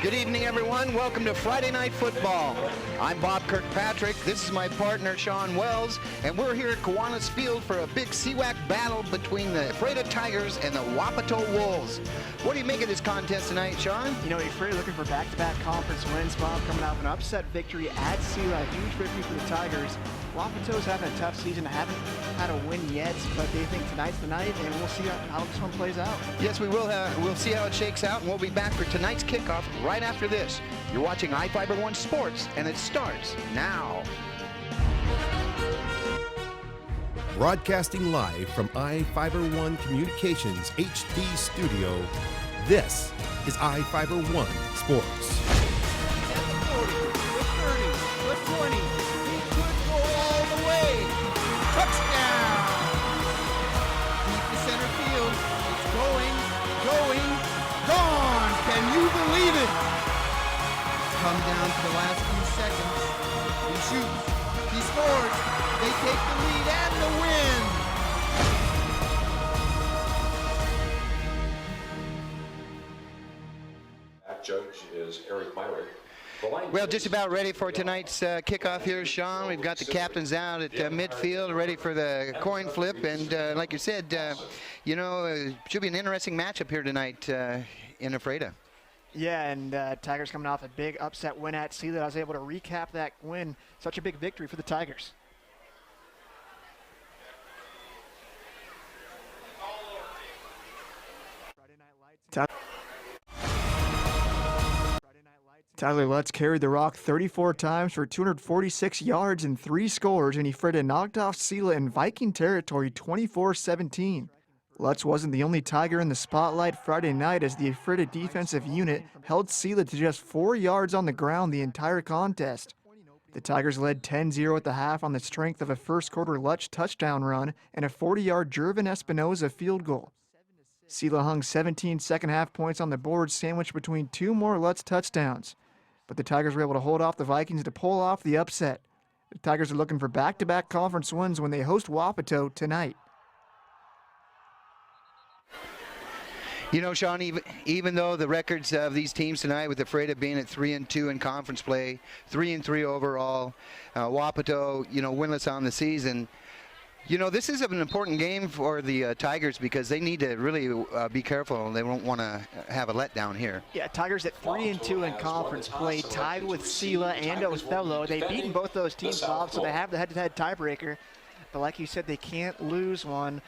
Good evening, everyone. Welcome to Friday Night Football. I'm Bob Kirkpatrick. This is my partner, Sean Wells, and we're here at Kiwanis Field for a big EPvsWAP battle between the Ephrata Tigers and the Wapato Wolves. What do you make of this contest tonight, Sean? You know, Ephrata looking for back-to-back conference wins, Bob, coming off an upset victory at Selah, a huge victory for the Tigers. Wapato's having a tough season, haven't had a win yet, but they think tonight's the night, and we'll see how this one plays out. Yes, we will. We'll see how it shakes out, and we'll be back for tonight's kickoff right after this. You're watching EPvsWAP Sports, and it starts now. Broadcasting live from EPvsWAP Communications HD studio, this is EPvsWAP Sports. Come down to the last few seconds. He shoots. He scores. They take the lead and the win. Judge is Eric Myrick. Well, just about ready for tonight's kickoff here, Sean. We've got the captains out at midfield, ready for the coin flip. And like you said, you know, it should be an interesting matchup here tonight in Ephrata. Yeah, and Tigers coming off a big upset win at Selah. I was able to recap that win. Such a big victory for the Tigers. Tyler Lutz carried the rock 34 times for 246 yards and 3 scores, and Ephrata knocked off Selah in Viking territory 24-17. Lutz wasn't the only Tiger in the spotlight Friday night as the Ephrata defensive unit held Selah to just 4 yards on the ground the entire contest. The Tigers led 10-0 at the half on the strength of a first-quarter Lutz touchdown run and a 40-yard Jervin Espinoza field goal. Selah hung 17 second-half points on the board sandwiched between 2 more Lutz touchdowns, but the Tigers were able to hold off the Vikings to pull off the upset. The Tigers are looking for back-to-back conference wins when they host Wapato tonight. You know, Sean, even though the records of these teams tonight, with Ephrata being at 3-2 in conference play, 3-3 overall, Wapato, you know, winless on the season. You know, this is an important game for the Tigers because they need to really be careful. They won't want to have a letdown here. Yeah, Tigers at 3-2 in conference play, tied with Selah and Othello. They've beaten both those teams, Bob, so they have the head-to-head tiebreaker. But like you said, they can't lose one,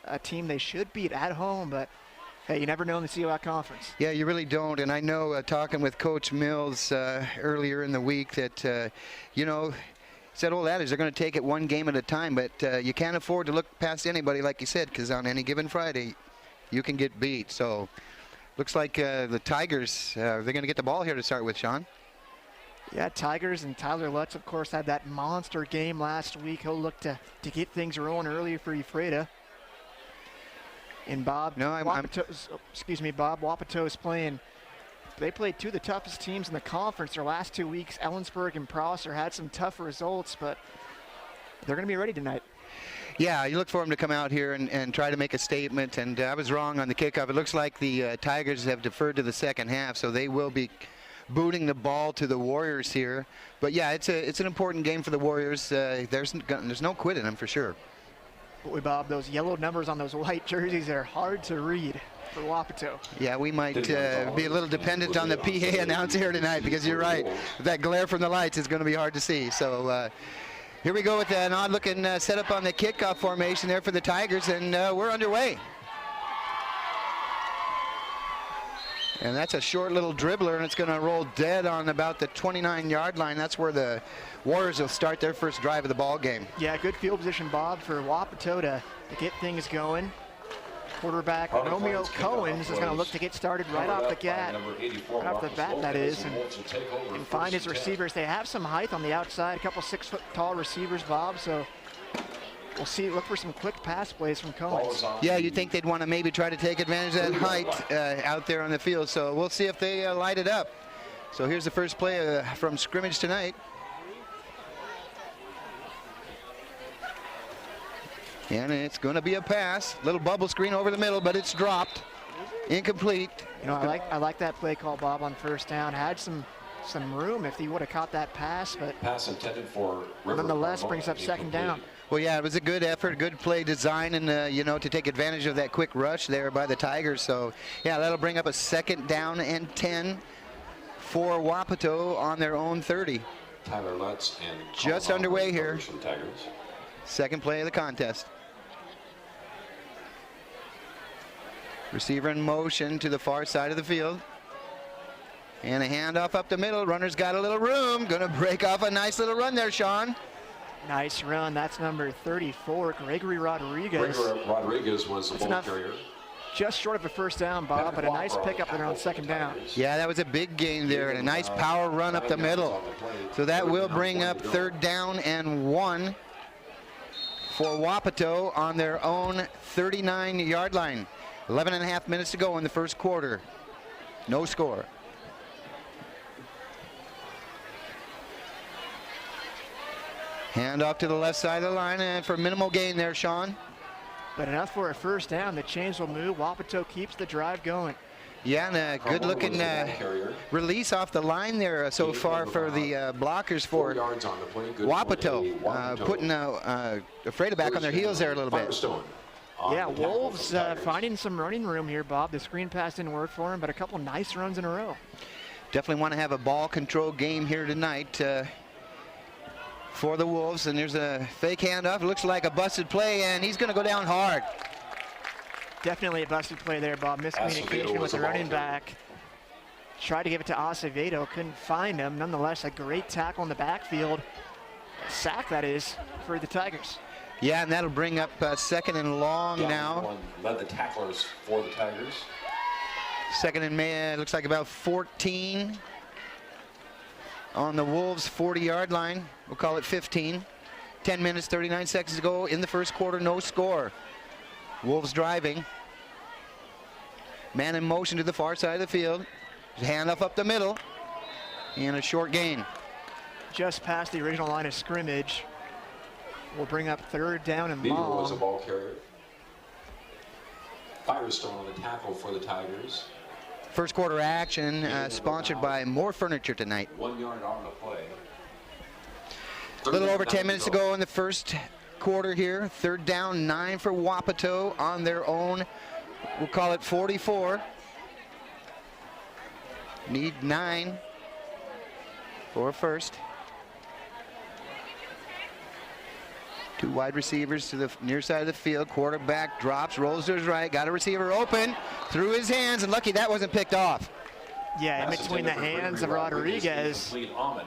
a team they should beat at home, but hey, you never know in the COI conference. Yeah, you really don't. And I know talking with Coach Mills earlier in the week that, you know, said old adage, they're going to take it one game at a time, but you can't afford to look past anybody, like you said, because on any given Friday, you can get beat. So looks like the Tigers, they're going to get the ball here to start with, Sean. Yeah, Tigers and Tyler Lutz, of course, had that monster game last week. He'll look to get things rolling earlier for Ephrata. And Bob, Wapato's playing. They played 2 of the toughest teams in the conference their last 2 weeks. Ellensburg and Prosser had some tough results, but they're going to be ready tonight. Yeah, you look for them to come out here and try to make a statement. And I was wrong on the kickoff. It looks like the Tigers have deferred to the second half, so they will be booting the ball to the Warriors here. But yeah, it's an important game for the Warriors. There's no quit in them for sure. Boy, Bob, those yellow numbers on those white jerseys are hard to read for Wapato. Yeah, we might be a little dependent on the PA announcer here tonight because you're right. That glare from the lights is going to be hard to see. So here we go with an odd-looking setup on the kickoff formation there for the Tigers, and we're underway. And that's a short little dribbler, and it's going to roll dead on about the 29-yard line. That's where the Warriors will start their first drive of the ball game. Yeah, good field position, Bob, for Wapato to get things going. Quarterback Romeo Cohen is going to look to get started right off the bat, that is, and find his receivers. They have some height on the outside, a couple 6-foot-tall receivers, Bob, so we'll see. Look for some quick pass plays from Cohen. Yeah, you'd think they'd want to maybe try to take advantage of that height out there on the field, so we'll see if they light it up. So here's the first play from scrimmage tonight. And it's going to be a pass. Little bubble screen over the middle, but it's dropped. Incomplete. You know, I like that play call, Bob, on first down. Had some room if he would have caught that pass, but Pass intended for River nonetheless Carmel, brings up second down. Well, yeah, it was a good effort, good play design, and you know, to take advantage of that quick rush there by the Tigers. So, yeah, that'll bring up a second down and 10 for Wapato on their own 30. Tyler Lutz and Just Colin underway Oliver here. from Tigers. Second play of the contest. Receiver in motion to the far side of the field. And a handoff up the middle. Runner's got a little room. Going to break off a nice little run there, Sean. Nice run. That's number 34, Gregory Rodriguez. Gregory Rodriguez was the ball enough. carrier. Just short of a first down, Bob, but a nice pickup there on second down. Yeah, that was a big gain there and a nice power run up the middle. So that will bring up third down and 1 for Wapato on their own 39-yard line. 11 and a half minutes to go in the first quarter. No score. Hand off to the left side of the line, and for minimal gain there, Sean. But enough for a first down. The chains will move. Wapato keeps the drive going. Yeah, and a good-looking release off the line there so far for the blockers for Wapato, putting Freda back on their heels there a little bit. Yeah, Wolves finding some running room here, Bob. The screen pass didn't work for him, but a couple nice runs in a row. Definitely want to have a ball control game here tonight for the Wolves. And there's a fake handoff. It looks like a busted play, and he's going to go down hard. Definitely a busted play there, Bob. Miscommunication with the running back. Tried to give it to Acevedo, couldn't find him. Nonetheless, a great tackle in the backfield. A sack, that is, for the Tigers. Yeah, and that'll bring up second and long now. Led the tacklers for the Tigers. Second and man, looks like about 14 on the Wolves' 40-yard line. We'll call it 15. 10 minutes, 39 seconds to go in the first quarter, no score. Wolves driving. Man in motion to the far side of the field. Handoff up the middle. And a short gain. Just past the original line of scrimmage. Will bring up third down and Beaver was a long. ball carrier. Firestone on the tackle for the Tigers. First quarter action sponsored by More Furniture tonight. 1 yard on the play. A little over 10 minutes to go in the first quarter here. Third down, 9 for Wapato on their own. We'll call it 44. Need 9 for a first. Two wide receivers to the near side of the field. Quarterback drops, rolls to his right, got a receiver open, through his hands, and lucky that wasn't picked off. Yeah, in between the hands of Rodriguez,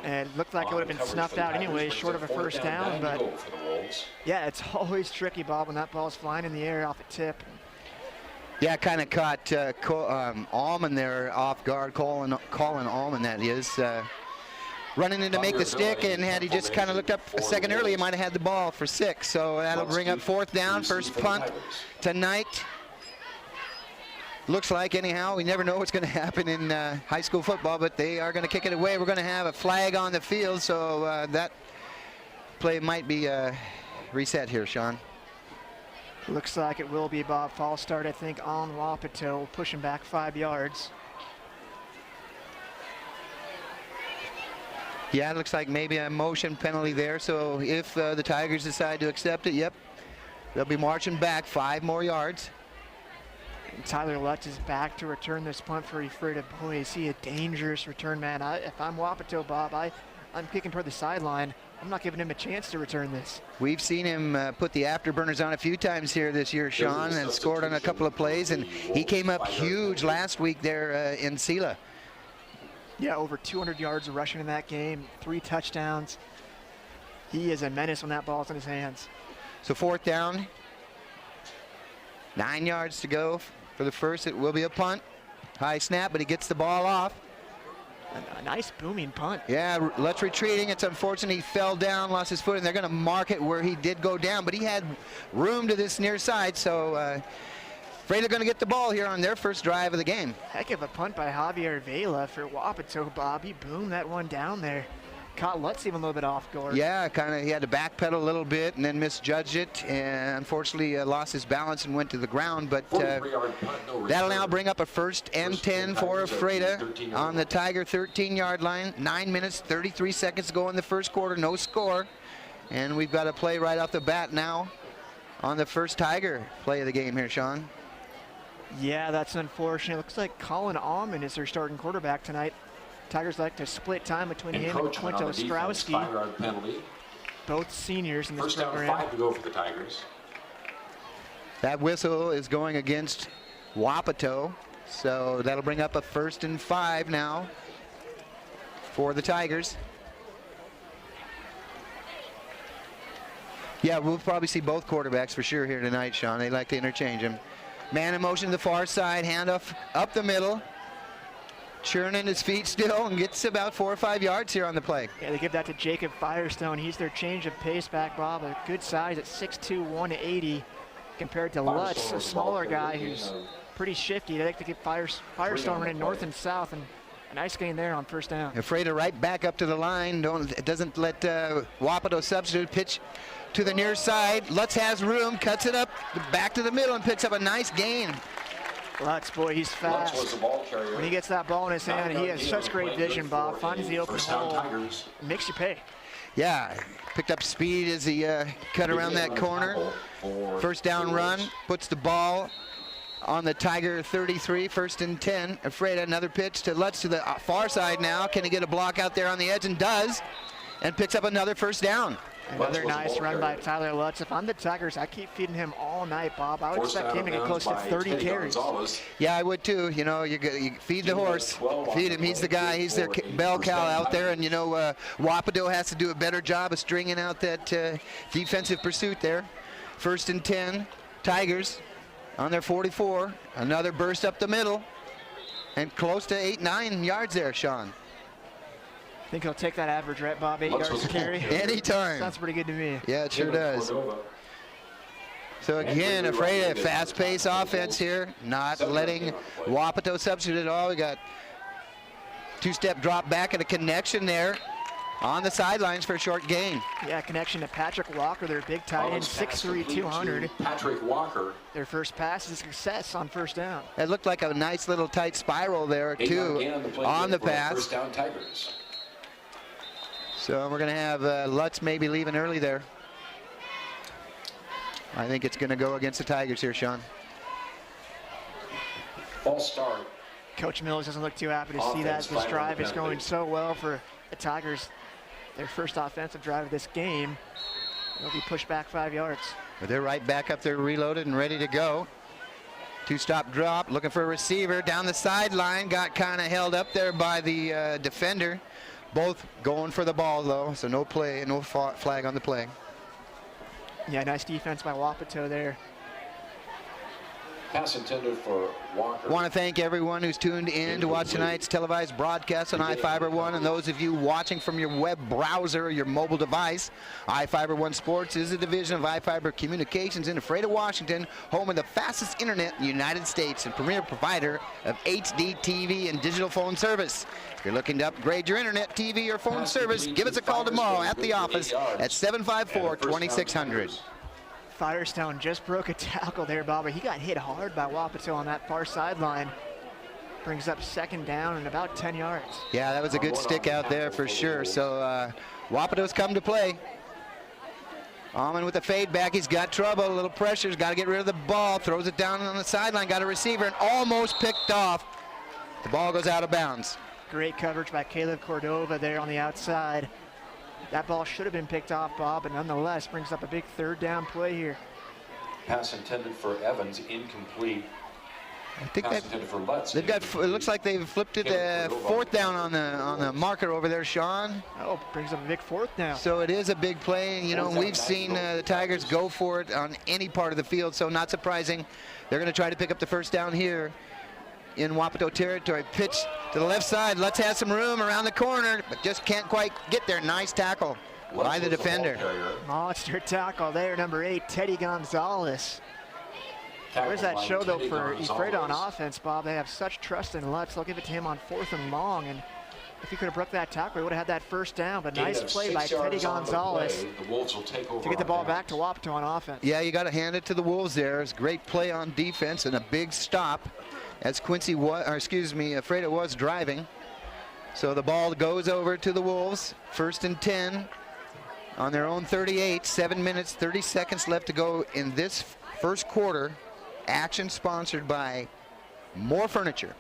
and it looked like it would have been snuffed out anyway, short of a first down, but yeah, it's always tricky, Bob, when that ball's flying in the air off a tip. Yeah, kind of caught Allman there off guard, Colin Allman, that is. Running in to make the stick, and had he just kind of looked up a second early, he might have had the ball for 6. So that'll bring up fourth down, first punt tonight. Looks like, anyhow, we never know what's going to happen in high school football, but they are going to kick it away. We're going to have a flag on the field, so that play might be reset here, Sean. Looks like it will be, Bob. False start, I think, on Wapato, pushing back 5 yards. Yeah, it looks like maybe a motion penalty there. So if the Tigers decide to accept it, yep, they'll be marching back 5 more yards. And Tyler Lutz is back to return this punt for Ephrata. Boy, is he a dangerous return man. If I'm Wapato, Bob, I'm kicking toward the sideline. I'm not giving him a chance to return this. We've seen him put the afterburners on a few times here this year, Sean, and scored on a couple of plays. And he came up huge last week there in Sela. Yeah, over 200 yards of rushing in that game, 3 touchdowns. He is a menace when that ball's in his hands. So fourth down, 9 yards to go for the first. It will be a punt. High snap, but he gets the ball off. A nice booming punt. Yeah, Lutz retreating. It's unfortunate he fell down, lost his foot, and they're going to mark it where he did go down. But he had room to this near side, so afraid they're going to get the ball here on their first drive of the game. Heck of a punt by Javier Vela for Wapato, Bob. He boomed that one down there. caught Lutz even a little bit off guard. Yeah, kind of. He had to backpedal a little bit and then misjudged it, and unfortunately lost his balance and went to the ground. But 43-yard punt, no that'll return. now bring up a first and 10 for Freda 13-yard on the Tiger 13-yard line. 9 minutes, 33 seconds to go in the first quarter. No score, and we've got a play right off the bat now on the first Tiger play of the game here, Sean. Yeah, that's unfortunate. Looks like Colin Almond is their starting quarterback tonight. Tigers like to split time between him and Encroachment Quinto on the defense, Strowski, 5-yard penalty. both seniors in this First down, program. 5 to go for the Tigers. That whistle is going against Wapato, so that'll bring up a first and 5 now for the Tigers. Yeah, we'll probably see both quarterbacks for sure here tonight, Sean. They like to interchange them. Man in motion to the far side, handoff up the middle. Churning his feet still and gets about 4 or 5 yards here on the play. Yeah, they give that to Jacob Firestone. He's their change of pace back, Bob. A good size at 6'2", 180, compared to Lutz, a smaller guy who's pretty shifty. They like to get Firestone running north and south, and a nice gain there on first down. Freda right back up to the line. Doesn't let Wapato substitute. Pitch to the near side. Lutz has room, cuts it up back to the middle and picks up a nice gain. Lutz, boy, he's Lutz fast. was the ball carrier. When he gets that ball in his hand, he has such great vision, Bob. Finds the open First down, hole, Tigers. makes you pay. Yeah, picked up speed as he cut around that corner. First down run, puts the ball on the Tiger 33, first and 10. Freda, another pitch to Lutz to the far side now. Can he get a block out there on the edge? And does, and picks up another first down. Another nice run by Tyler Lutz. If I'm the Tigers, I keep feeding him all night, Bob. I would expect him to get close to 30 carries. Yeah, I would too. You know, you feed the horse, feed him. He's the guy. He's their bell cow out there. And you know, Wapato has to do a better job of stringing out that defensive pursuit there. First and 10, Tigers on their 44. Another burst up the middle, and close to 8-9 yards there, Sean. I think he'll take that average, right, Bob? 8 yards to carry. Anytime. Sounds pretty good to me. Yeah, it sure does. So again, afraid of fast-paced offense here, not letting Wapato substitute at all. We got two-step drop back and a connection there on the sidelines for a short gain. Yeah, connection to Patrick Walker, their big tight end, 6'3", 200. Patrick Walker. Their first pass is a success on first down. It looked like a nice little tight spiral there, too, on the pass. First down, Tigers. So we're going to have Lutz maybe leaving early there. I think it's going to go against the Tigers here, Sean. False start. Coach Mills doesn't look too happy to see that. This drive is going so well for the Tigers. Their first offensive drive of this game. They'll be pushed back 5 yards. But they're right back up there, reloaded and ready to go. Two-stop drop, looking for a receiver down the sideline. Got kind of held up there by the defender. Both going for the ball, though, so no play, no flag on the play. Yeah, nice defense by Wapato there. Pass intended for Walker. I want to thank everyone who's tuned in to watch tonight's televised broadcast on iFiber1, and those of you watching from your web browser or your mobile device. iFiber1 Sports is a division of iFiber Communications in Freda, Washington, home of the fastest internet in the United States and premier provider of HD TV and digital phone service. If you're looking to upgrade your internet, TV, or phone service, give us a call tomorrow at the office at 754-2600. Firestone just broke a tackle there, Bobby. He got hit hard by Wapato on that far sideline. Brings up second down and about 10 yards. Yeah, that was a good stick out there for sure. So Wapato's come to play. Almond with the fade back. He's got trouble, a little pressure. He's got to get rid of the ball. Throws it down on the sideline. Got a receiver and almost picked off. The ball goes out of bounds. Great coverage by Caleb Cordova there on the outside. That ball should have been picked off, Bob, but nonetheless brings up a big third down play here. Pass intended for Evans, incomplete. I think Pass intended for Lutz. they've got. It looks like they've flipped it fourth down on the marker over there, Sean. Oh, brings up a big fourth down. So it is a big play. You know, we've seen the Tigers go for it on any part of the field, so not surprising. They're going to try to pick up the first down here in Wapato territory. Pitch to the left side. Let's have some room around the corner, but just can't quite get there. Nice tackle by the defender. Monster tackle there, number 8, Teddy Gonzalez. What does that show, though, for Freda on offense, Bob? They have such trust in Lutz. They'll give it to him on 4th and long, and If he could have broke that tackle, he would have had that first down. But Gain nice of play 6 by Teddy yards on the Gonzalez play. The Wolves will take over to get the on ball downs. back to Wapato on offense. Yeah, you got to hand it to the Wolves there. It's a great play on defense and a big stop as Freda was driving. So the ball goes over to the Wolves. 1st and 10 on their own 38. 7 minutes, 30 seconds left to go in this first quarter. Action sponsored by More Furniture.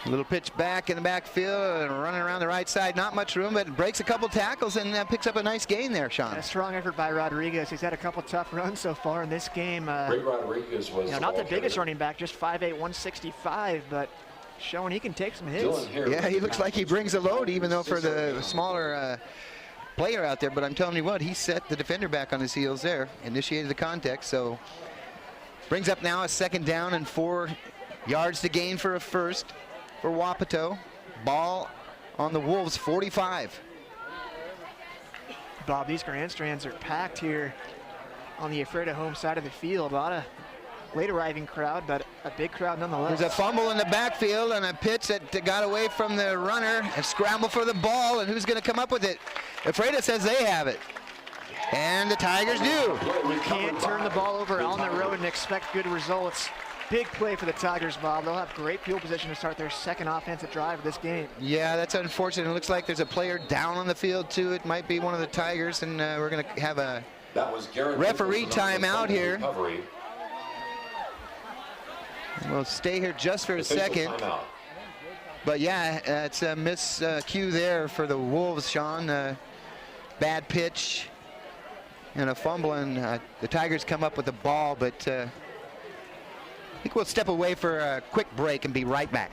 A little pitch back in the backfield and running around the right side. Not much room, but breaks a couple tackles and picks up a nice gain there, Sean. A strong effort by Rodriguez. He's had a couple tough runs so far in this game. Ray Rodriguez was Not the biggest carrier. running back, just 5'8", 165, but showing he can take some hits. Dylan Harris Yeah, he looks like he brings a load, even though for the smaller player out there. But I'm telling you what, he set the defender back on his heels there, initiated the contact. So brings up now a 2nd down and 4 yards to gain for a first for Wapato. Ball on the Wolves 45. Bob, these grandstands are packed here on the Ephrata home side of the field. A lot of late arriving crowd, but a big crowd nonetheless. There's a fumble in the backfield and a pitch that got away from the runner and scramble for the ball, and who's going to come up with it? Ephrata says they have it, and the Tigers do. You can't turn the ball over on the road and expect good results. Big play for the Tigers, Bob. They'll have great field position to start their 2nd offensive drive of this game. Yeah, that's unfortunate. It looks like there's a player down on the field too. It might be one of the Tigers, and we're going to have a That was Garrett referee Nicholson on the timeout here. recovery. We'll stay here just for a Official second. timeout. But yeah, it's a miscue there for the Wolves, Sean. Bad pitch and a fumble, and the Tigers come up with the ball, but I think we'll step away for a quick break and be right back.